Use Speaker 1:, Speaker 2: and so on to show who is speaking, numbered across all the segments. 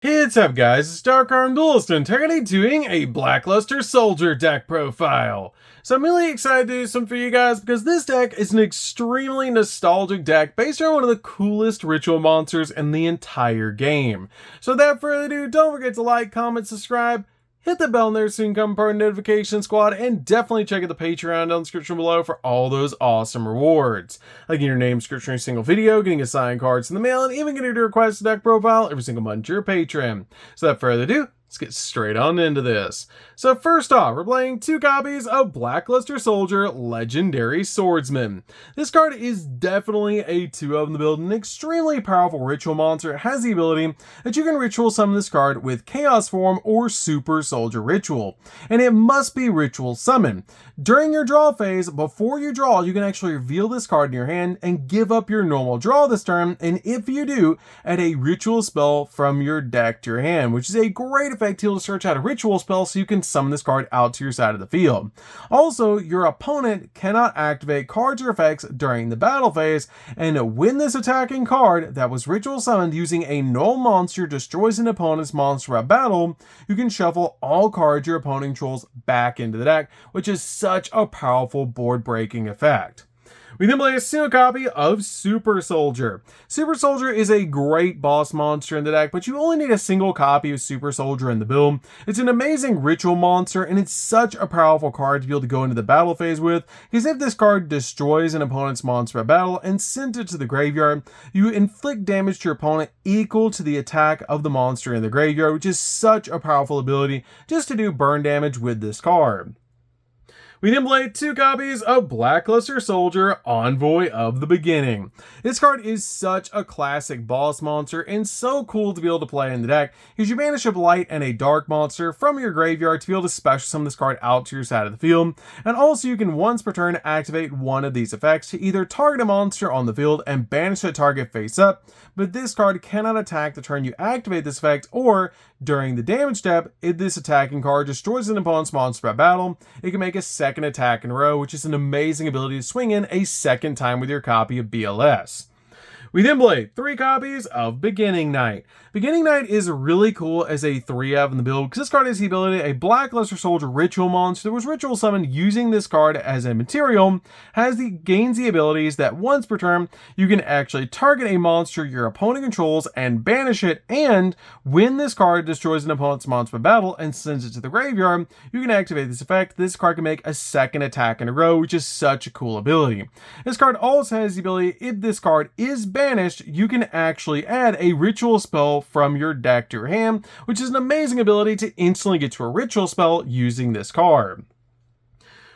Speaker 1: Hey, what's up guys, it's DarkArmedDuelist and today doing a Blackluster Soldier deck profile. So I'm really excited to do something for you guys because this deck is an extremely nostalgic deck based on one of the coolest ritual monsters in the entire game. So without further ado, don't forget to like, comment, subscribe, hit the bell there so you can become part of the notification squad, and definitely check out the Patreon down in the description below for all those awesome rewards. Like getting your name description in a single video, getting assigned cards in the mail, and even getting to request a deck profile every single month to your Patreon. So without further ado, let's get straight on into this. So first off, we're playing 2 copies of Blackluster Soldier Legendary Swordsman. This card is definitely a 2-of in the build, an extremely powerful ritual monster. It has the ability that you can ritual summon this card with Chaos Form or Super Soldier Ritual, and it must be ritual summon. During your draw phase, before you draw, you can actually reveal this card in your hand and give up your normal draw this turn, and if you do, add a ritual spell from your deck to your hand, which is a great effect to search out a ritual spell so you can summon this card out to your side of the field. Also, your opponent cannot activate cards or effects during the battle phase, and when this attacking card that was ritual summoned using a null monster destroys an opponent's monster at battle, you can shuffle all cards your opponent controls back into the deck, which is such a powerful board breaking effect. We then play a single copy of Super Soldier. Super Soldier is a great boss monster in the deck, but you only need a single copy of Super Soldier in the build. It's an amazing ritual monster, and it's such a powerful card to be able to go into the battle phase with, because if this card destroys an opponent's monster at battle and sends it to the graveyard, you inflict damage to your opponent equal to the attack of the monster in the graveyard, which is such a powerful ability just to do burn damage with this card. We then play 2 copies of Blackluster Soldier Envoy of the Beginning. This card is such a classic boss monster and so cool to be able to play in the deck because you banish a light and a dark monster from your graveyard to be able to special summon this card out to your side of the field, and also you can once per turn activate one of these effects to either target a monster on the field and banish the target face up, but this card cannot attack the turn you activate this effect, or during the damage step, if this attacking card destroys an opponent's monster at battle, it can make a second attack in a row, which is an amazing ability to swing in a second time with your copy of BLS. We then play 3 copies of Beginning Night. Beginning Night is really cool as a 3-of in the build because this card has the ability, a Blackluster Soldier ritual monster that was ritual summoned using this card as a material, gains the abilities that once per turn you can actually target a monster your opponent controls and banish it, and when this card destroys an opponent's monster in battle and sends it to the graveyard, you can activate this effect. This card can make a second attack in a row, which is such a cool ability. This card also has the ability, if this card is banished, you can actually add a ritual spell from your deck to your hand, which is an amazing ability to instantly get to a ritual spell using this card.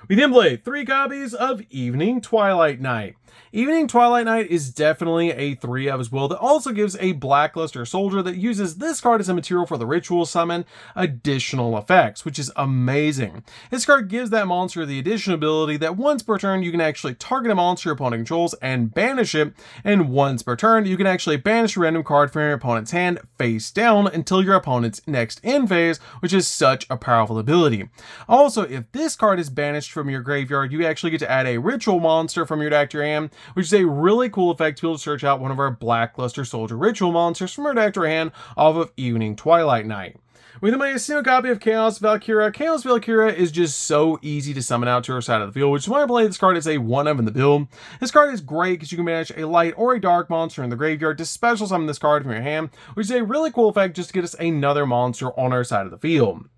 Speaker 1: We then play 3 copies of Evening Twilight Night. Evening Twilight Night is definitely a 3-of as well that also gives a Blackluster Soldier that uses this card as a material for the ritual summon additional effects, which is amazing. This card gives that monster the additional ability that once per turn you can actually target a monster your opponent controls and banish it, and once per turn you can actually banish a random card from your opponent's hand face down until your opponent's next end phase, which is such a powerful ability. Also, if this card is banished from your graveyard, you actually get to add a ritual monster from your deck to your hand, which is a really cool effect to be able to search out one of our Blackluster Soldier ritual monsters from our deck to our hand off of Evening Twilight Night. We then made a single copy of Chaos Valkyria. Chaos Valkyria is just so easy to summon out to our side of the field, which is why I play this card as a 1-of in the build. This card is great because you can manage a light or a dark monster in the graveyard to special summon this card from your hand, which is a really cool effect just to get us another monster on our side of the field.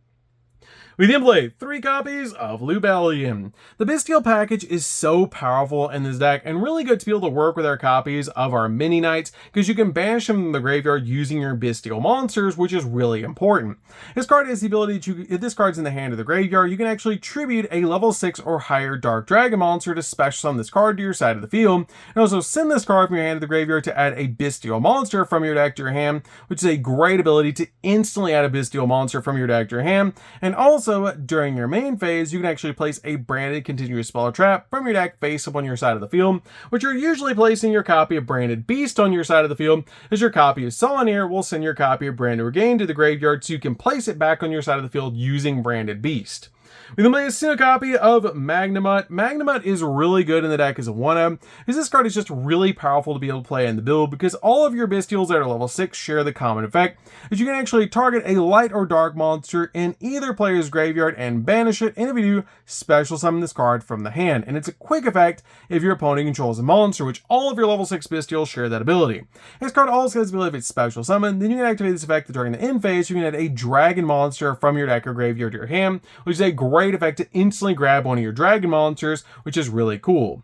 Speaker 1: We then play 3 copies of Lubellion. The Bestial package is so powerful in this deck and really good to be able to work with our copies of our mini knights because you can banish them from the graveyard using your Bestial monsters, which is really important. This card has the ability to, if this card's in the hand of the graveyard, you can actually tribute a level 6 or higher Dark Dragon monster to special summon this card to your side of the field, and also send this card from your hand to the graveyard to add a Bestial monster from your deck to your hand, which is a great ability to instantly add a Bestial monster from your deck to your hand, and also during your main phase, you can actually place a branded continuous spell or trap from your deck face up on your side of the field, which you're usually placing your copy of Branded Beast on your side of the field, as your copy of Solanair will send your copy of Branded Regain to the graveyard so you can place it back on your side of the field using Branded Beast. We then play a single copy of Magnemite. Magnemite is really good in the deck as a 1-of, because this card is just really powerful to be able to play in the build, because all of your Bestials that are level 6 share the common effect that you can actually target a light or dark monster in either player's graveyard and banish it, and if you do, special summon this card from the hand. And it's a quick effect if your opponent controls a monster, which all of your level 6 Bestials share that ability. This card also has the ability if it's special summon, then you can activate this effect during the end phase. You can add a dragon monster from your deck or graveyard to your hand, which is a great effect to instantly grab one of your dragon monsters, which is really cool.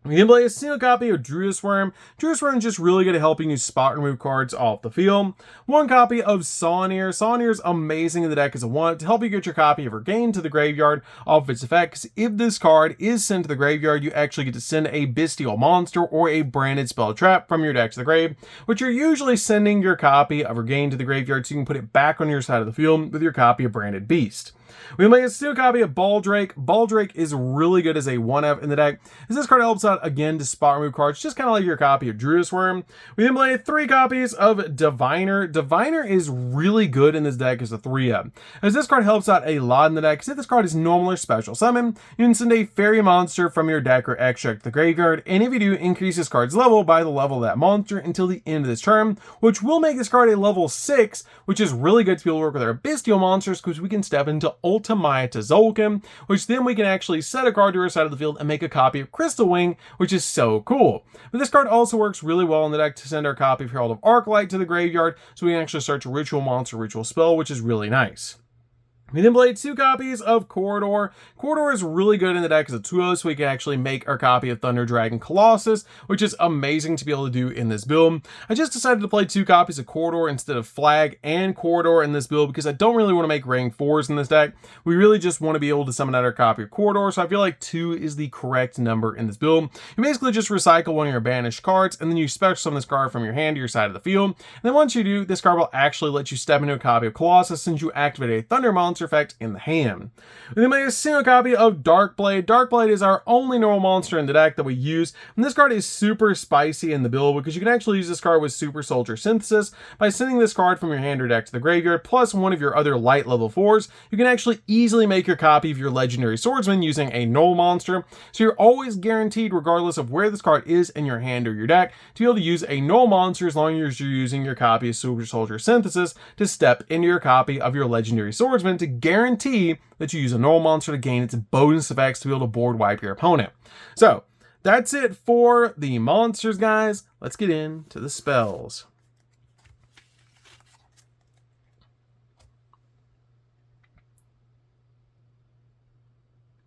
Speaker 1: We can play a single copy of Druid's Worm. Druid's Worm is just really good at helping you spot remove cards off the field. One copy of Sawnir. Sawnir is amazing in the deck as a 1 to help you get your copy of Regain to the graveyard off of its effect, because if this card is sent to the graveyard, you actually get to send a Bestial monster or a branded spell trap from your deck to the grave, which you're usually sending your copy of Regain to the graveyard so you can put it back on your side of the field with your copy of Branded Beast. We play a single copy of Baldrake. Baldrake is really good as a 1-of in the deck, as this card helps out again to spot remove cards, just kind of like your copy of Druid's Worm. We then play 3 copies of Diviner. Diviner is really good in this deck as a 3-of, as this card helps out a lot in the deck, because if this card is normal or special summon, you can send a fairy monster from your deck or extract to the graveyard, and if you do, increase this card's level by the level of that monster until the end of this turn, which will make this card a level 6, which is really good to be able to work with our Bestial monsters, because we can step into Ultimaya Tzolk'in, which then we can actually set a card to our side of the field and make a copy of Crystal Wing, which is so cool. But this card also works really well in the deck to send our copy of Herald of Arclight to the graveyard, so we can actually search a ritual monster, ritual spell, which is really nice. We then played 2 copies of Corridor. Corridor is really good in the deck as a 2-of, so we can actually make our copy of Thunder Dragon Colossus, which is amazing to be able to do in this build. I just decided to play 2 copies of Corridor instead of Flag and Corridor in this build, because I don't really want to make rank 4s in this deck. We really just want to be able to summon out our copy of Corridor, so I feel like 2 is the correct number in this build. You basically just recycle one of your banished cards, and then you special summon this card from your hand to your side of the field. And then once you do, this card will actually let you step into a copy of Colossus since you activate a Thunder monster effect in the hand. We then make a single copy of Darkblade. Darkblade is our only normal monster in the deck that we use, and this card is super spicy in the build because you can actually use this card with Super Soldier Synthesis. By sending this card from your hand or deck to the graveyard, plus one of your other light level 4s, you can actually easily make your copy of your Legendary Swordsman using a null monster, so you're always guaranteed, regardless of where this card is in your hand or your deck, to be able to use a null monster as long as you're using your copy of Super Soldier Synthesis to step into your copy of your Legendary Swordsman to guarantee that you use a null monster to gain its bonus effects to be able to board wipe your opponent. So that's it for the monsters, guys. Let's get into the spells.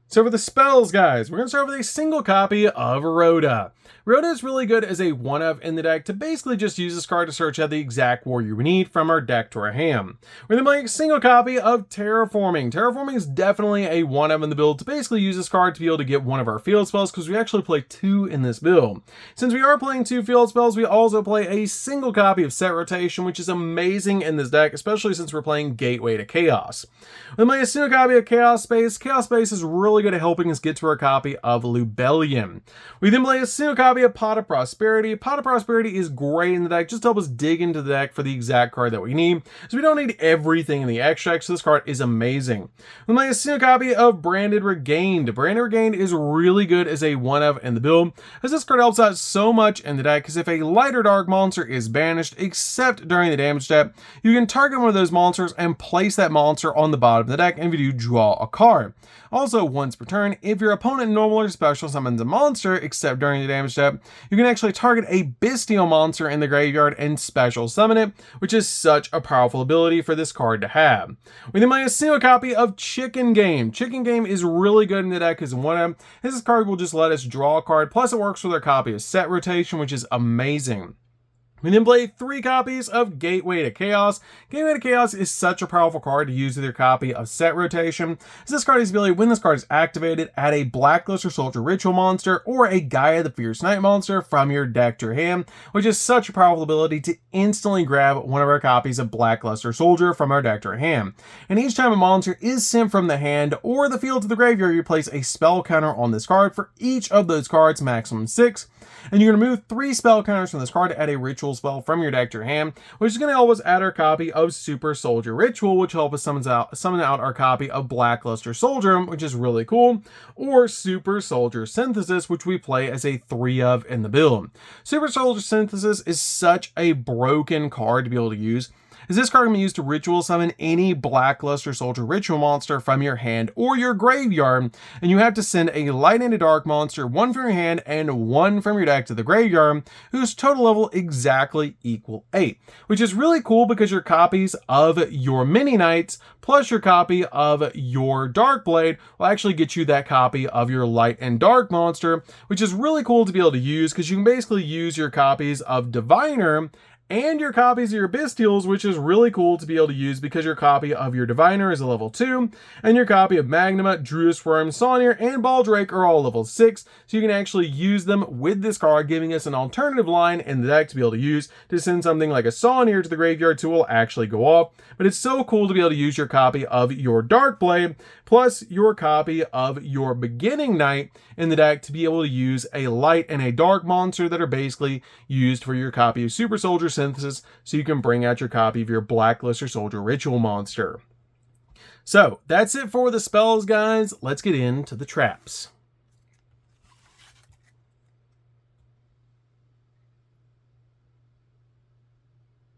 Speaker 1: So for the spells, guys, we're going to start with a single copy of Rhoda. Rhoda is really good as a 1-of in the deck to basically just use this card to search out the exact warrior we need from our deck to our hand. We're going to make a single copy of Terraforming. Terraforming is definitely a 1-of in the build to basically use this card to be able to get one of our field spells, because we actually play 2 in this build. Since we are playing 2 field spells, we also play a single copy of Set Rotation, which is amazing in this deck, especially since we're playing Gateway to Chaos. We're going to make a single copy of Chaos Space. Chaos Space is really good at helping us get to our copy of Lubellion. We then play a single copy of Pot of Prosperity. Pot of Prosperity is great in the deck, just to help us dig into the deck for the exact card that we need, so we don't need everything in the extract, so this card is amazing. We play a single copy of Branded Regained. Branded Regained is really good as a 1-of in the build, as this card helps out so much in the deck, because if a light or dark monster is banished, except during the damage step, you can target one of those monsters and place that monster on the bottom of the deck, and if you do, draw a card. Also, once per turn, if your opponent normal or special summons a monster, except during the damage step, you can actually target a Bestial monster in the graveyard and special summon it, which is such a powerful ability for this card to have. We then play a single copy of Chicken Game. Chicken Game is really good in the deck as a 1-of. This card will just let us draw a card, plus it works with our copy of Set Rotation, which is amazing. We then play 3 copies of Gateway to Chaos. Gateway to Chaos is such a powerful card to use with your copy of Set Rotation, as this card is ability, when this card is activated, add a Blacklist or Soldier Ritual monster or a Gaia the Fierce Knight monster from your deck to your hand, which is such a powerful ability to instantly grab one of our copies of Blacklist or Soldier from our deck to our hand. And each time a monster is sent from the hand or the field to the graveyard, you place a spell counter on this card for each of those cards, maximum 6. And you're going to move 3 spell counters from this card to add a Ritual ritual spell from your deck to your hand, which is going to help us add our copy of Super Soldier Ritual, which will help us summon out our copy of Blackluster Soldier, which is really cool, or Super Soldier Synthesis, which we play as a 3 of in the build. Super Soldier Synthesis is such a broken card to be able to use, is this card can be used to ritual summon any Blackluster Soldier ritual monster from your hand or your graveyard, and you have to send a light and a dark monster, 1 from your hand and 1 from your deck to the graveyard, whose total level exactly equal 8, which is really cool because your copies of your mini knights plus your copy of your Dark Blade will actually get you that copy of your light and dark monster, which is really cool to be able to use because you can basically use your copies of Diviner and your copies of your Bystials, which is really cool to be able to use because your copy of your Diviner is a level 2, and your copy of Magnuma, Druid Worm, Saunier, and Baldrake are all level 6, so you can actually use them with this card, giving us an alternative line in the deck to be able to use to send something like a Saunier to the graveyard to will actually go off. But it's so cool to be able to use your copy of your Dark Blade, plus your copy of your Beginning Knight in the deck to be able to use a light and a dark monster that are basically used for your copy of Super Soldier Synthesis, so you can bring out your copy of your Blackluster Soldier Ritual monster. So that's it for the spells, guys. Let's get into the traps.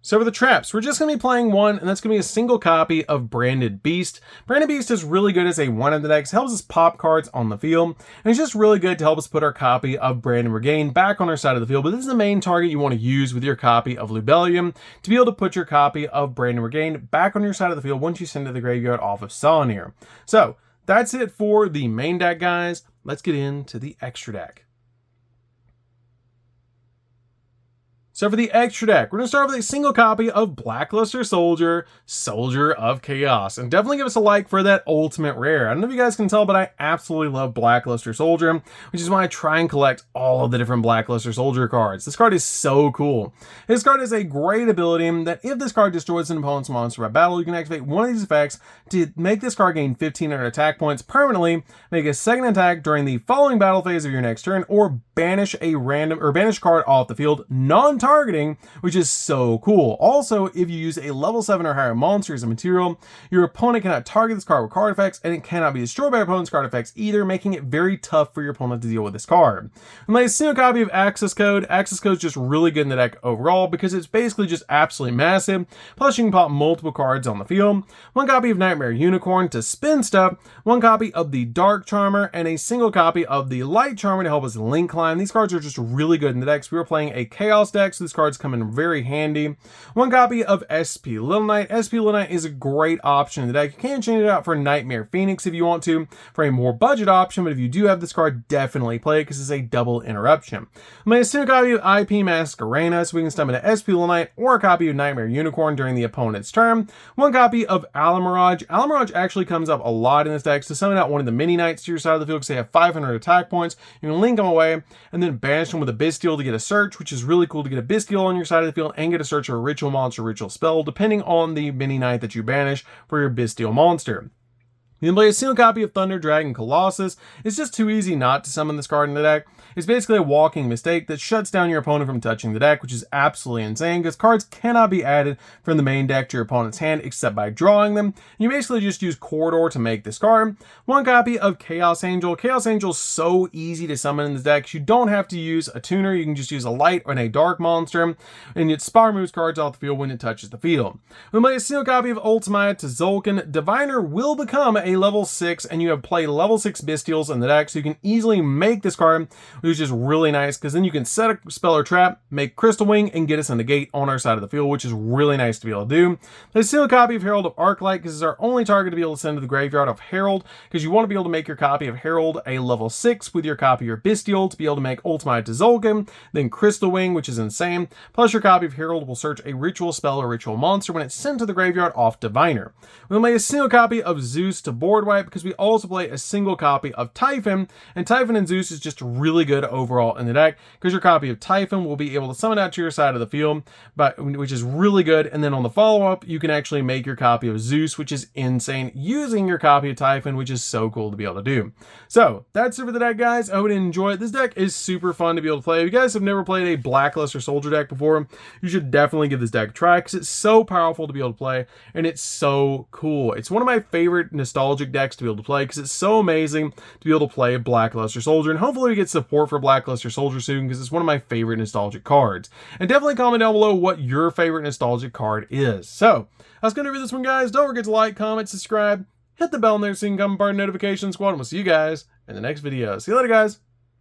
Speaker 1: So for the traps, we're just going to be playing one, and that's going to be a single copy of Branded Beast. Branded Beast is really good as a 1 of the decks, helps us pop cards on the field, and it's just really good to help us put our copy of Branded Regain back on our side of the field. But this is the main target you want to use with your copy of Lubellium, to be able to put your copy of Branded Regain back on your side of the field once you send it to the graveyard off of Saunier. So that's it for the main deck, guys. Let's get into the extra deck. So for the extra deck, we're going to start with a single copy of Blackluster Soldier, Soldier of Chaos. And definitely give us a like for that ultimate rare. I don't know if you guys can tell, but I absolutely love Blackluster Soldier, which is why I try and collect all of the different Blackluster Soldier cards. This card is so cool. This card is a great ability that if this card destroys an opponent's monster by battle, you can activate one of these effects to make this card gain 1500 attack points permanently, make a second attack during the following battle phase of your next turn, or banish a banish card off the field, non-targeting, which is so cool. Also, if you use a level 7 or higher monster as a material, your opponent cannot target this card with card effects, and it cannot be destroyed by your opponent's card effects either, making it very tough for your opponent to deal with this card. We made a single copy of Access Code. Access Code is just really good in the deck overall because it's basically just absolutely massive. Plus, you can pop multiple cards on the field. One copy of Nightmare Unicorn to spin stuff, one copy of the Dark Charmer, and a single copy of the Light Charmer to help us link climb. These cards are just really good in the decks. We were playing a Chaos deck, so these cards come in very handy. One copy of SP Little Knight. SP Little Knight is a great option in the deck. You can change it out for Nightmare Phoenix if you want to, for a more budget option, but if you do have this card, definitely play it because it's a double interruption. We made a single copy of IP Masquerena, so we can summon an SP Little Knight or a copy of Nightmare Unicorn during the opponent's turn. One copy of Alamirage. Alamirage actually comes up a lot in this deck, so summon out one of the mini knights to your side of the field because they have 500 attack points. You can link them away, and then banish them with a Bystial to get a search, which is really cool to get a Bystial on your side of the field and get a search of a ritual monster, ritual spell, depending on the mini knight that you banish for your Bystial monster. You can play a single copy of Thunder Dragon Colossus. It's just too easy not to summon this card in the deck. It's basically a walking mistake that shuts down your opponent from touching the deck, which is absolutely insane because cards cannot be added from the main deck to your opponent's hand except by drawing them. You basically just use Corridor to make this card. One copy of Chaos Angel. Chaos Angel is so easy to summon in this deck. You don't have to use a tuner. You can just use a light and a dark monster, and it spar moves cards off the field when it touches the field. We play a single copy of Ultimate to Zulkin. Diviner will become a level 6, and you have played level 6 Bystials in the deck, so you can easily make this card, which is really nice because then you can set a spell or trap, make Crystal Wing, and get us a negate on our side of the field, which is really nice to be able to do. There's still a copy of Herald of Arclight because it's our only target to be able to send to the graveyard of Herald, because you want to be able to make your copy of Herald a level 6 with your copy of your Bystial to be able to make Ultimate to Zulkin, then Crystal Wing, which is insane, plus your copy of Herald will search a ritual spell or ritual monster when it's sent to the graveyard off Diviner. We'll make a single copy of Zeus to board wipe because we also play a single copy of Typhon, and Typhon and Zeus is just really good overall in the deck because your copy of Typhon will be able to summon out to your side of the field, which is really good. And then on the follow-up, you can actually make your copy of Zeus, which is insane, using your copy of Typhon, which is so cool to be able to do. So that's it for the deck, guys. I hope you enjoy it. This deck is super fun to be able to play. If you guys have never played a Blackluster Soldier deck before, you should definitely give this deck a try because it's so powerful to be able to play, and it's so cool. It's one of my favorite nostalgic decks to be able to play because it's so amazing to be able to play Blackluster Soldier, and hopefully we get support for Blackluster Soldier soon because it's one of my favorite nostalgic cards. And definitely comment down below what your favorite nostalgic card is. So that's going to be this one, guys. Don't forget to like, comment, subscribe, hit the bell in there so you can become part of the notification squad, and we'll see you guys in the next video. See you later, guys.